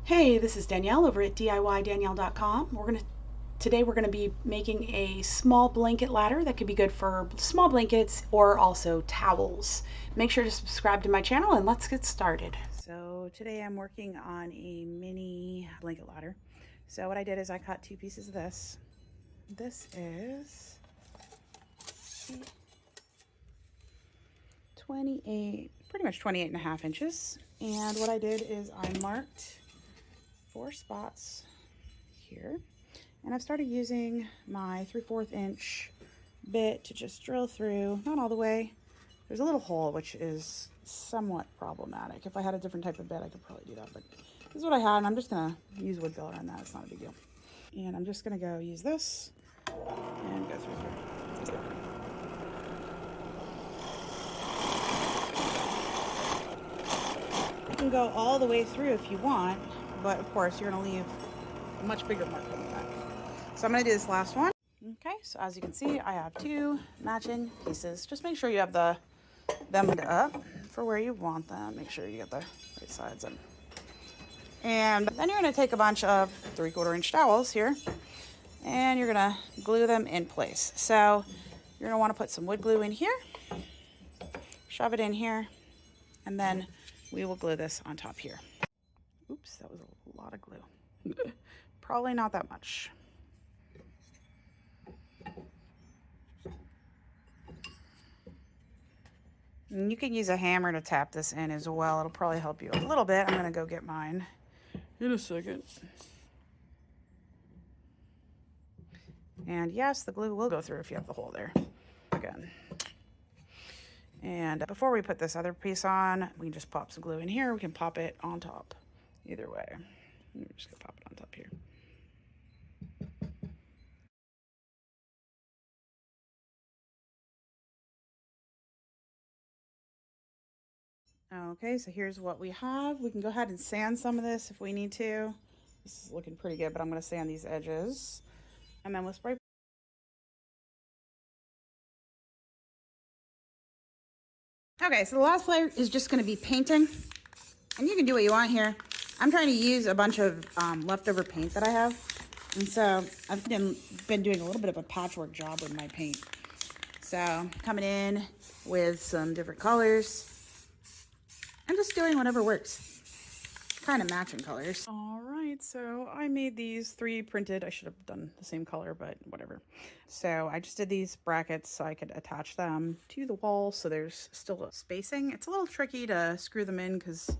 Hey, this is Danielle over at DIYDanielle.com. Today we're gonna be making a small blanket ladder that could be good for small blankets or also towels. Make sure to subscribe to my channel and let's get started. So today I'm working on a mini blanket ladder. So what I did is I cut two pieces of this. This is 28, pretty much 28.5 inches. And what I did is I marked 4 spots here, and I've started using my 3/4 inch bit to just drill through, not all the way. There's a little hole which is somewhat problematic. If I had a different type of bit I could probably do that, but this is what I had, and I'm just gonna use wood filler on that. It's not a big deal. And I'm just gonna go use this and go through here. You can go all the way through if you want, but of course you're going to leave a much bigger mark than that. So I'm going to do this last one. Okay, so as you can see, I have 2 matching pieces. Just make sure you have them up for where you want them. Make sure you get the right sides in. And then you're going to take a bunch of 3/4 inch dowels here, and you're going to glue them in place. So you're going to want to put some wood glue in here, shove it in here, and then we will glue this on top here. Oops, that was a lot of glue. Probably not that much. And you can use a hammer to tap this in as well. It'll probably help you a little bit. I'm going to go get mine in a second. And yes, the glue will go through if you have the hole there. Again. And before we put this other piece on, we can just pop some glue in here. We can pop it on top. Either way. I'm just going to pop it on top here. Okay, so here's what we have. We can go ahead and sand some of this if we need to. This is looking pretty good, but I'm going to sand these edges. And then we'll spray. Okay, so the last layer is just going to be painting. And you can do what you want here. I'm trying to use a bunch of leftover paint that I have. And so I've been doing a little bit of a patchwork job with my paint. So coming in with some different colors. I'm just doing whatever works. Kind of matching colors. All right, so I made these 3 printed. I should have done the same color, but whatever. So I just did these brackets so I could attach them to the wall so there's still a spacing. It's a little tricky to screw them in because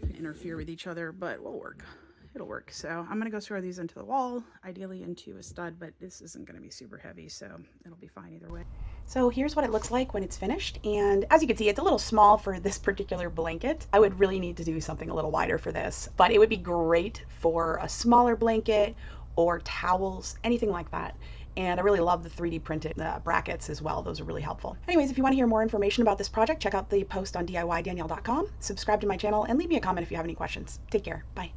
they interfere with each other, but it'll work. It'll work. So I'm going to go screw these into the wall, ideally into a stud, but this isn't going to be super heavy, so it'll be fine either way. So here's what it looks like when it's finished, and as you can see, it's a little small for this particular blanket. I would really need to do something a little wider for this, but it would be great for a smaller blanket or towels, anything like that. And I really love the 3D printed brackets as well. Those are really helpful. Anyways, if you want to hear more information about this project, check out the post on DIYDanielle.com, subscribe to my channel, and leave me a comment if you have any questions. Take care. Bye.